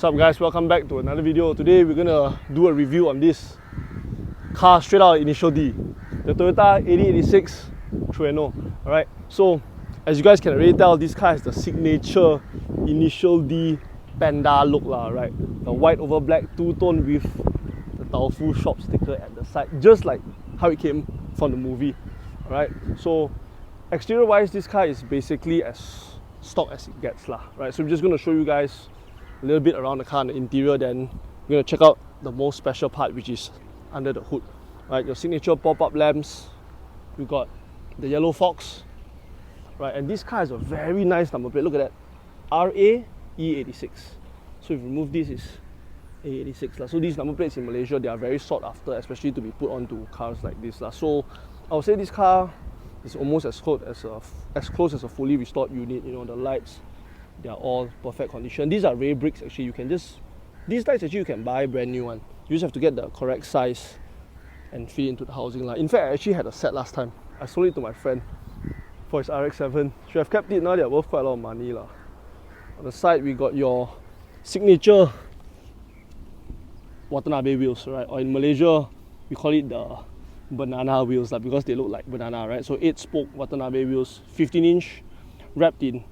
up guys, welcome back to another video. Today we're gonna do a review on this car straight out of Initial D, the Toyota AE86 Trueno. Alright, so as you guys can already tell, this car has the signature Initial D Panda look lah, right? The white over black two-tone with the Taufu shop sticker at the side, just like how it came from the movie. Alright, so exterior wise, this car is basically as stock as it gets lah, right? So I'm just going to show you guys a little bit around the car and the interior, then we're going to check out the most special part, which is under the hood. Right, your signature pop-up lamps, you got the yellow fox, right? And this car has a very nice number plate. Look at that, AE86. So if you remove this, is AE86 lah. So these number plates in Malaysia, they are very sought after, especially to be put onto cars like this lah. So I would say this car is almost as close as a fully restored unit. You know, the lights, they are all perfect condition. These are ray bricks actually. You can just, these lights actually you can buy brand new one. You just have to get the correct size and fit into the housing line. In fact, I actually had a set last time. I sold it to my friend for his RX-7. Should have kept it. Now they're worth quite a lot of money lah. On the side we got your signature Watanabe wheels, right? Or in Malaysia we call it the banana wheels lah, because they look like banana, right? So 8-spoke Watanabe wheels, 15-inch, wrapped in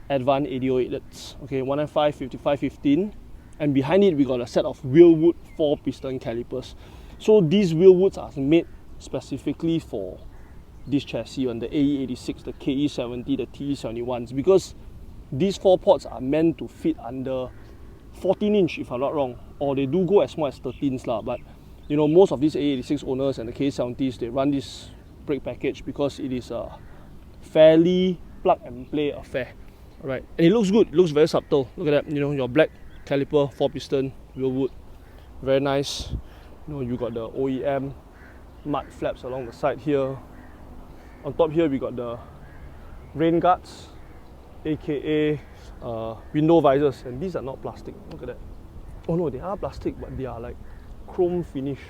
Advan 8008. Okay, 195, 55, 15. And behind it we got a set of Wheelwood 4-piston calipers. So these Wheelwoods are made specifically for this chassis on the AE86, the KE70, the TE71s, because these 4 ports are meant to fit under 14-inch if I'm not wrong, or they do go as small as 13s lah. But you know, most of these AE86 owners and the KE70s, they run this brake package because it is a fairly plug and play affair. Alright, and it looks good, it looks very subtle. Look at that, you know, your black caliper 4-piston Wheelwood, very nice. You know, you got the OEM mud flaps along the side here. On top here we got the rain guards, aka window visors, and these are not plastic. Look at that. Oh no, they are plastic, but they are like chrome finish.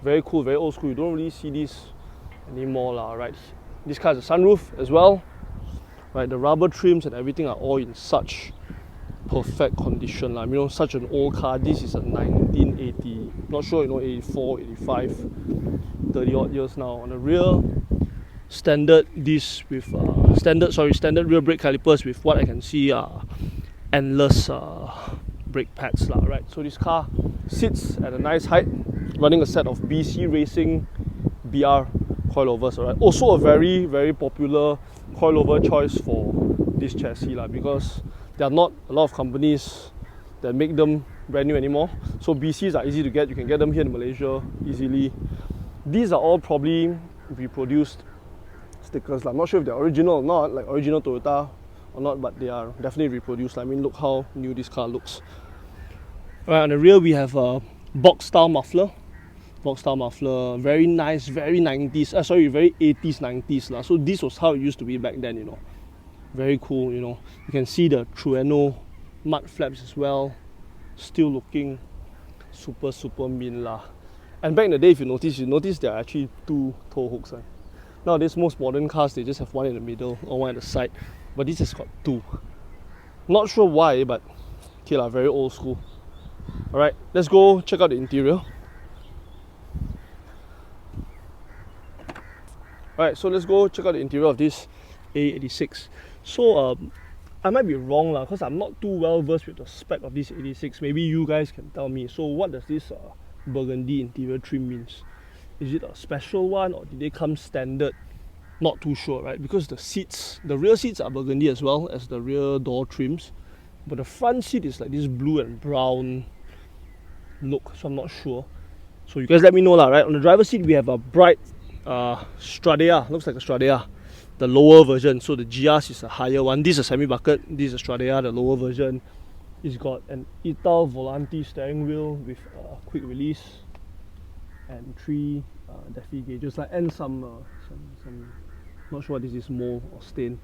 Very cool, very old school. You don't really see these anymore lah, right? This car has a sunroof as well. Right, the rubber trims and everything are all in such perfect condition lah. You know, such an old car. This is a 1980, not sure, you know, 84, 85, 30 odd years now. On the rear, standard this with standard rear brake calipers with what I can see are endless brake pads lah, right? So this car sits at a nice height, running a set of BC Racing BR coilovers, alright. Also a very, very popular coilover choice for this chassis lah, because there are not a lot of companies that make them brand new anymore. So BCs are easy to get. You can get them here in Malaysia easily. These are all probably reproduced stickers. I'm not sure if they're original or not, like original Toyota or not, but they are definitely reproduced. I mean, look how new this car looks. Right, on the rear we have a box style muffler. Very nice, very 90s, very 80s, 90s lah. So this was how it used to be back then, you know. Very cool, you know. You can see the Trueno mud flaps as well. Still looking super, super mean lah. And back in the day, if you notice there are actually 2 tow hooks. Nowadays, most modern cars, they just have one in the middle or one at the side. But this has got 2. Not sure why, but okay lah, very old school. Alright, let's go check out the interior. Alright, so let's go check out the interior of this AE86. So I might be wrong lah, because I'm not too well versed with the spec of this 86. Maybe you guys can tell me. So what does this burgundy interior trim means? Is it a special one, or did they come standard? Not too sure, right? Because the seats, the rear seats are burgundy as well as the rear door trims, but the front seat is like this blue and brown look, so I'm not sure. So you guys let me know lah, right? On the driver's seat we have a bright Stradea, looks like a Stradea, the lower version. So the GRs is a higher one. This is a semi-bucket, this is a Stradea, the lower version. It's got an Ital Volante steering wheel with a quick release and 3 Defi gauges, like, and some not sure what this is, mold or stain,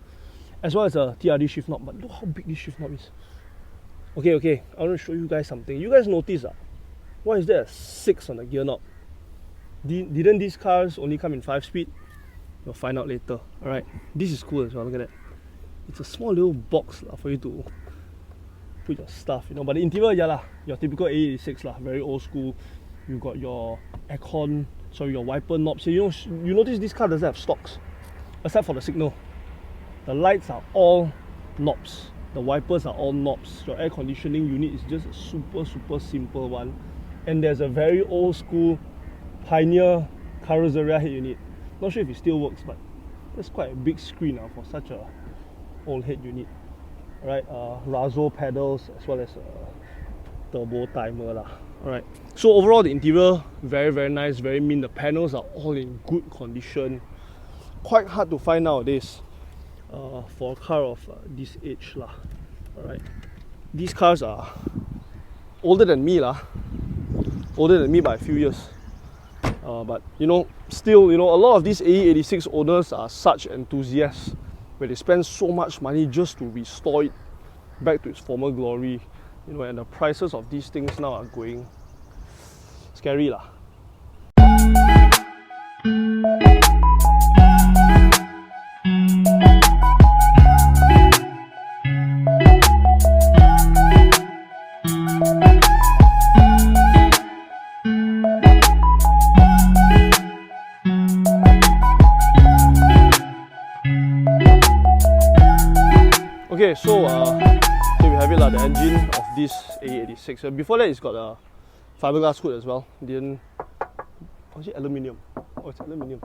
as well as a TRD shift knob. But look how big this shift knob is. Okay, I want to show you guys something. You guys notice why is there a 6 on the gear knob? Didn't these cars only come in 5-speed? You'll find out later. Alright, this is cool as well. Look at that. It's a small little box for you to put your stuff, you know. But the interior, yeah lah, your typical AE86 lah, very old school. You got your aircon, sorry, your wiper knobs here. You notice this car doesn't have stocks, except for the signal. The lights are all knobs. The wipers are all knobs. Your air conditioning unit is just a super simple one. And there's a very old school Pioneer Carrozzeria head unit. Not sure if it still works, but that's quite a big screen for such a old head unit. Alright, Razzo pedals as well as a turbo timer lah. Alright, so overall the interior very nice, very mean. The panels are all in good condition. Quite hard to find nowadays for a car of this age lah. Alright, these cars are older than me lah. Older than me by a few years. But still, a lot of these AE86 owners are such enthusiasts where they spend so much money just to restore it back to its former glory. And the prices of these things now are going scary lah. Okay, so here we have it lah, the engine of this AE86. Before that, it's got a fiberglass hood as well. Oh, is it aluminium? Oh, it's aluminium.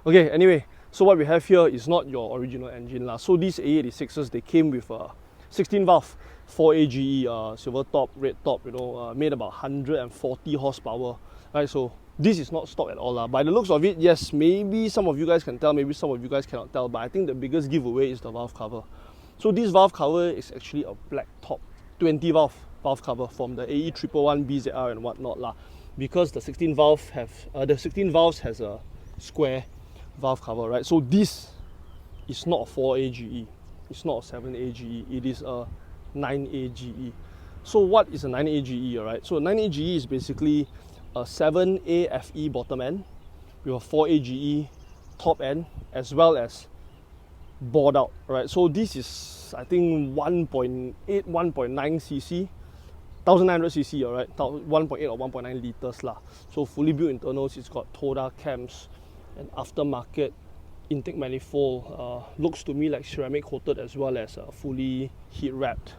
Okay, anyway, so what we have here is not your original engine lah. So these AE86s, they came with a 16 valve 4AGE silver top, red top, made about 140 horsepower. Right, so this is not stock at all lah. By the looks of it, yes, maybe some of you guys can tell, maybe some of you guys cannot tell, but I think the biggest giveaway is the valve cover. So this valve cover is actually a black top 20 valve cover from the AE111 BZR and whatnot lah. Because the 16 valves has a square valve cover, right? So this is not a 4AGE, it's not a 7AGE, it is a 9AGE. So what is a 9AGE, alright? So a 9AGE is basically a 7AFE bottom end with a 4AGE top end as well as bored out, right? So this is, I think, 1.8, 1.9cc, 1900cc, alright, 1.8 or 1.9 liters lah. So fully built internals, it's got Toda cams and aftermarket intake manifold. Looks to me like ceramic coated as well as fully heat wrapped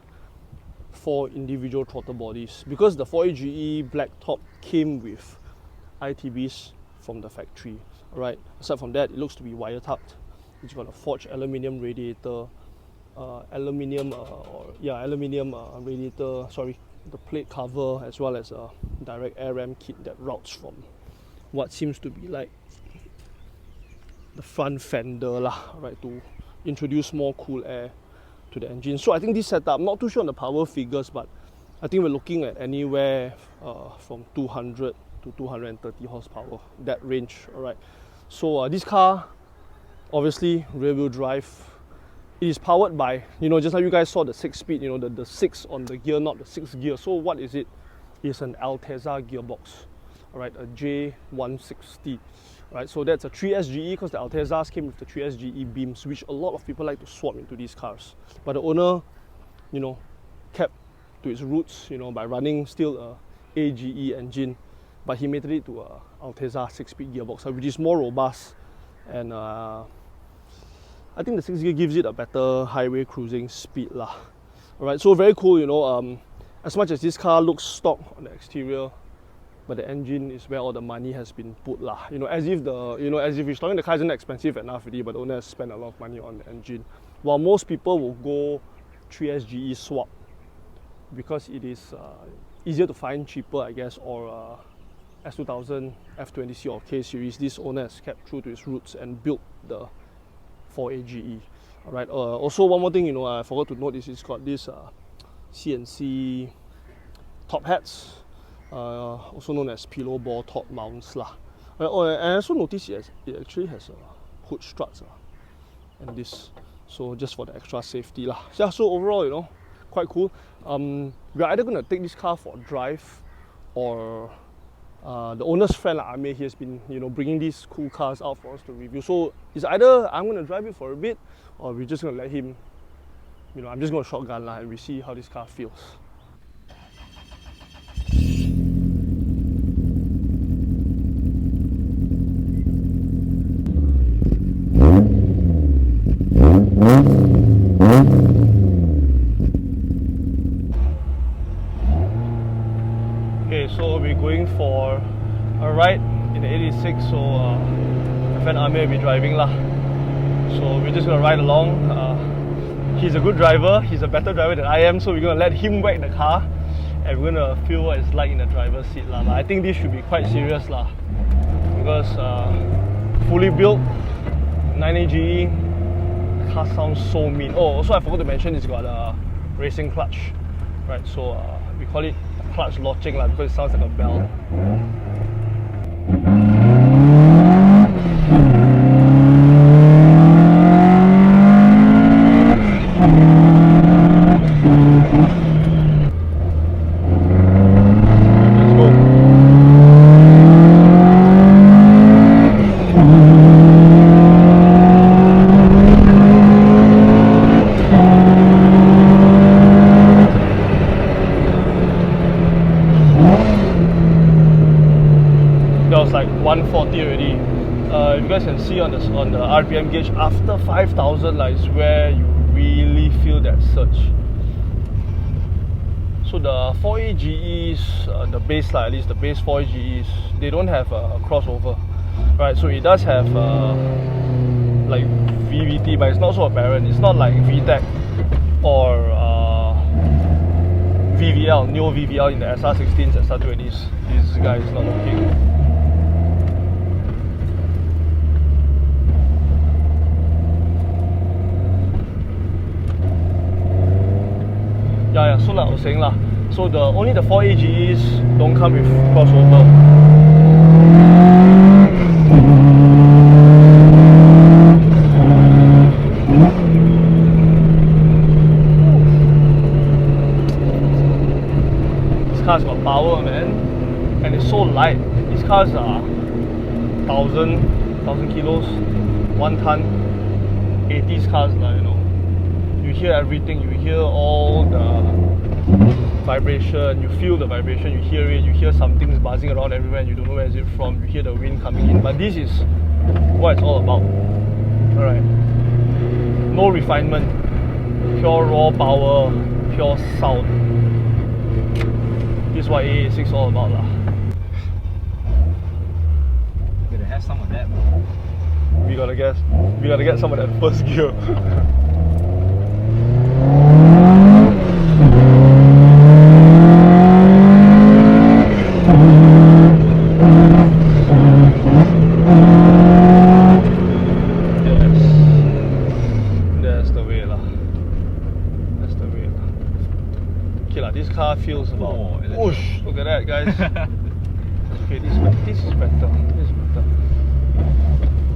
4 individual throttle bodies. Because the 4AGE black top came with ITBs from the factory, alright. Aside from that, it looks to be wire tucked. It's got a forged aluminium radiator, aluminium radiator, sorry, the plate cover, as well as a direct air ram kit that routes from what seems to be like the front fender lah, right, to introduce more cool air to the engine. So I think this setup, not too sure on the power figures, but I think we're looking at anywhere from 200 to 230 horsepower, that range, alright. So this car, obviously rear wheel drive. It is powered by, just like you guys saw the 6-speed, the 6 on the gear, not the 6th gear. So what is it? It's an Altezza gearbox, alright, a J160, right? So that's a 3SGE because the Altezzas came with the 3SGE beams, which a lot of people like to swap into these cars. But the owner, kept to its roots, by running still a AGE engine, but he made it to a Altezza 6-speed gearbox, which is more robust, and I think the 6 gear gives it a better highway cruising speed lah. Alright, so very cool, as much as this car looks stock on the exterior, but the engine is where all the money has been put lah. As if restoring the car isn't expensive enough already, but the owner has spent a lot of money on the engine. While most people will go 3SGE swap because it is easier to find, cheaper I guess, or S2000, F20C or K series, this owner has kept true to his roots and built the 4AGE. Alright, also one more thing, I forgot to note is it's got this CNC top hats, also known as pillow ball top mounts lah. And I also noticed it actually has hood struts and this, so just for the extra safety lah. Yeah, so overall, quite cool. We're either going to take this car for a drive, or the owner's friend, Amir, he has been bringing these cool cars out for us to review. So it's either I'm going to drive it for a bit, or we're just going to let him you know, I'm just going to shotgun and we see how this car feels. Okay, so we're going for a ride in the 86, so my friend Amir will be driving lah. So we're just gonna ride along. He's a good driver, he's a better driver than I am, so we're gonna let him whack the car and we're gonna feel what it's like in the driver's seat lah. But I think this should be quite serious lah, because fully built 9AGE, the car sounds so mean. Oh, also I forgot to mention it's got a racing clutch, right? So we call it clutch launching lah, because it sounds like a bell. That was like 140 already. You guys can see on the RPM gauge, after 5,000 like, is where you really feel that surge. So the 4AGEs, the base at least the base 4AGEs, they don't have a crossover, right? So it does have like VVT, but it's not so apparent. It's not like VTEC or VVL, Neo VVL in the SR16s, SR20s. This guy is not working. Yeah, so like I was saying lah, so only the 4AGEs don't come with crossover. This car's got power, man, and it's so light. These cars are 1,000 kilos, 1 ton, 80s cars lah, you know. You hear everything, you hear all the vibration, you feel the vibration, you hear it, you hear something's buzzing around everywhere and you don't know where is it from, you hear the wind coming in, but this is what it's all about. Alright. No refinement, pure raw power, pure sound. This is what AE86 is all about lah. Gotta have some of that, bro. We gotta get some of that first gear. This car feels about whoosh, look at that guys. Okay, this is better. This is better.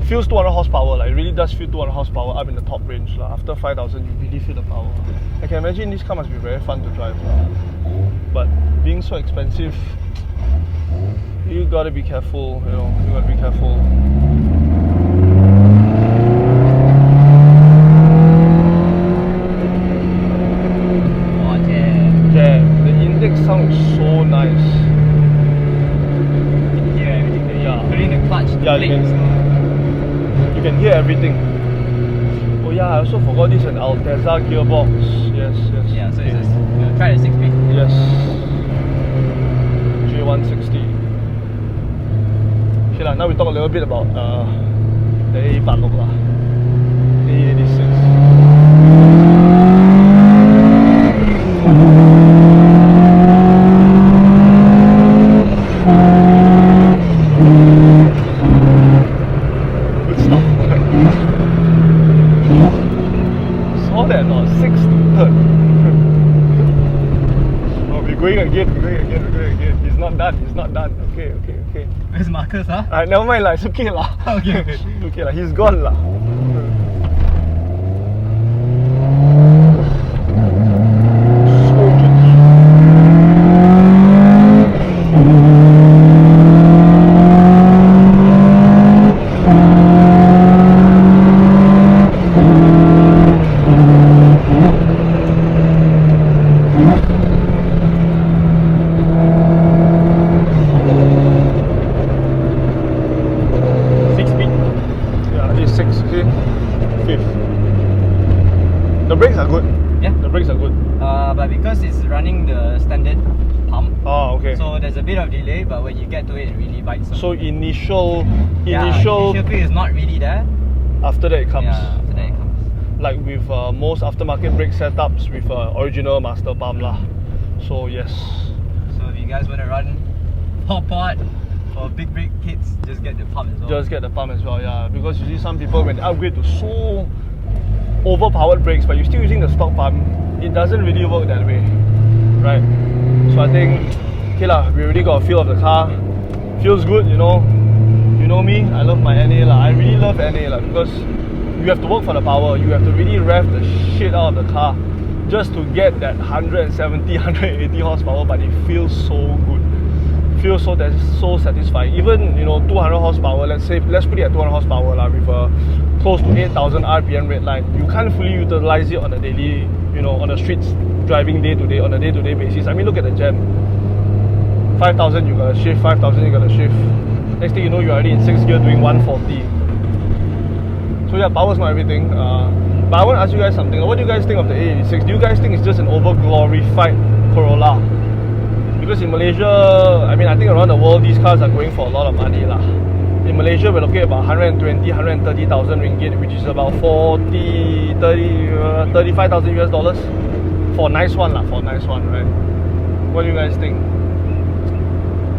Feels 200 horsepower, like it really does feel 200 horsepower up in the top range. After 5,000 you really feel the power. I can imagine this car must be very fun to drive. But being so expensive, you gotta be careful, you know, you gotta be careful. Sounds so nice. Yeah, everything. Yeah, including the clutch, the yeah, you can hear everything. Oh yeah, I also forgot this is an Altezza gearbox. Yes. Yeah, so it's a try the 6-speed. Yes. J160. Okay lah, now we talk a little bit about the AE86 lah. AE86. We're going again. He's not done. Okay. Where's Marcus, huh? Alright, never mind lah, it's okay lah. Okay. Okay lah, he's gone lah. So tricky. the standard pump. Oh, okay. So there's a bit of delay, but when you get to it, it really bites. So initial initial feel is not really there. after that it comes. Yeah, after that it comes. Like with most aftermarket brake setups with original master pump lah. So yes. So if you guys want to run 4-pot for big brake kits, just get the pump as well. Just get the pump as well, yeah. Because you see some people when they upgrade to so overpowered brakes, but you're still using the stock pump, it doesn't really work that way, right? So I think, okay lah, we already got a feel of the car. Feels good, you know. You know me, I love my NA lah. I really love NA lah because you have to work for the power. You have to really rev the shit out of the car just to get that 170, 180 horsepower, but it feels so good. Feels so satisfying. Even, you know, 200 horsepower, let's put it at 200 horsepower lah, with a close to 8,000 RPM red line. You can't fully utilize it on a daily, you know, on the streets, driving day to day, on a day-to-day basis. I mean, look at the jam. 5,000 you gotta shift, 5,000 you gotta shift. Next thing you know, you're already in 6th gear doing 140. So yeah, power's not everything. But I want to ask you guys something. What do you guys think of the AE86? Do you guys think it's just an over-glorified Corolla? Because in Malaysia, I mean, I think around the world, these cars are going for a lot of money lah. In Malaysia, we're looking at about 120, 130,000 ringgit, which is about 35,000 US dollars for a nice one lah, for a nice one, right? What do you guys think?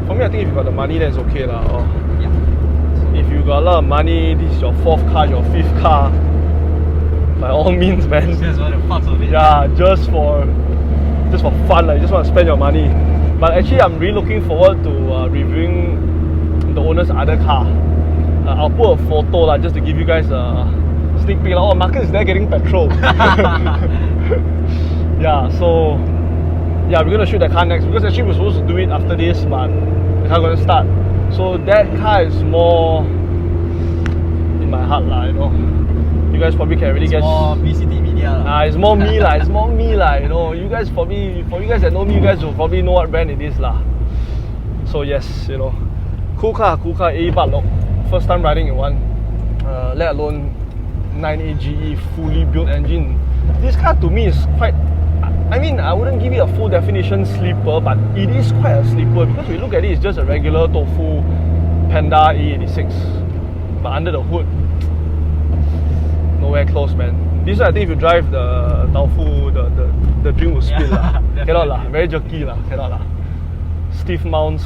For me, I think if you got the money, then it's okay lah. Or Yeah. if you got a lot of money, this is your 4th car, your 5th car, by all means, man. Just want to fuck of it. Yeah, just for fun, like you just want to spend your money. But actually, I'm really looking forward to reviewing the owner's other car. I'll put a photo lah, just to give you guys a sneak peek. Oh, Marcus is there getting petrol. Yeah, so yeah, we're gonna shoot that car next because actually we're supposed to do it after this, but the car gonna start. So that car is more in my heart lah, you know. You guys probably can really It's guess. more BCT media lah. It's more me lah. It's more me lah. You know, you guys for you guys that know me, you guys will probably know what brand it is lah. So yes, you know, cool car, AE Balok. First time riding in one, let alone 9AGE fully built engine. This car to me is quite. I mean, I wouldn't give it a full definition sleeper, but it is quite a sleeper because we look at it, it's just a regular Tofu Panda AE86, but under the hood, nowhere close, man. This one, I think if you drive the Tofu, the drink will spill lah. Cannot lah, very jerky lah, cannot lah. Stiff mounts.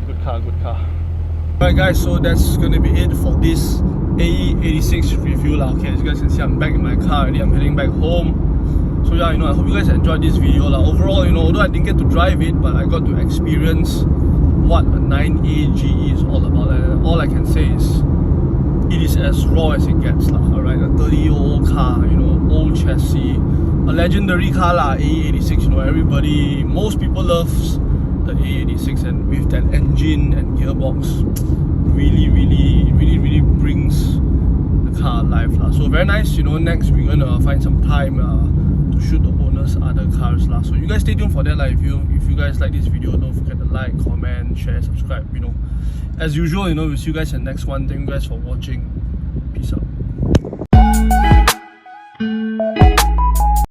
Good car. Alright guys, so that's gonna be it for this AE86 review lah. Okay, as you guys can see, I'm back in my car already. I'm heading back home. So yeah, you know, I hope you guys enjoyed this video lah. Overall, you know, although I didn't get to drive it, but I got to experience what a 9AGE is all about. And all I can say is, it is as raw as it gets lah. Alright, a 30-year-old car, you know, old chassis, a legendary car lah, AE86. You know, most people loves the AE86, and with that engine and gearbox, really brings the car alive lah. So very nice. You know, next we're gonna find some time to shoot the owner's other cars lah. So you guys stay tuned for that lah. If you guys like this video, don't forget to like, comment, share, subscribe. You know, as usual, you know, we'll see you guys in the next one. Thank you guys for watching. Peace out.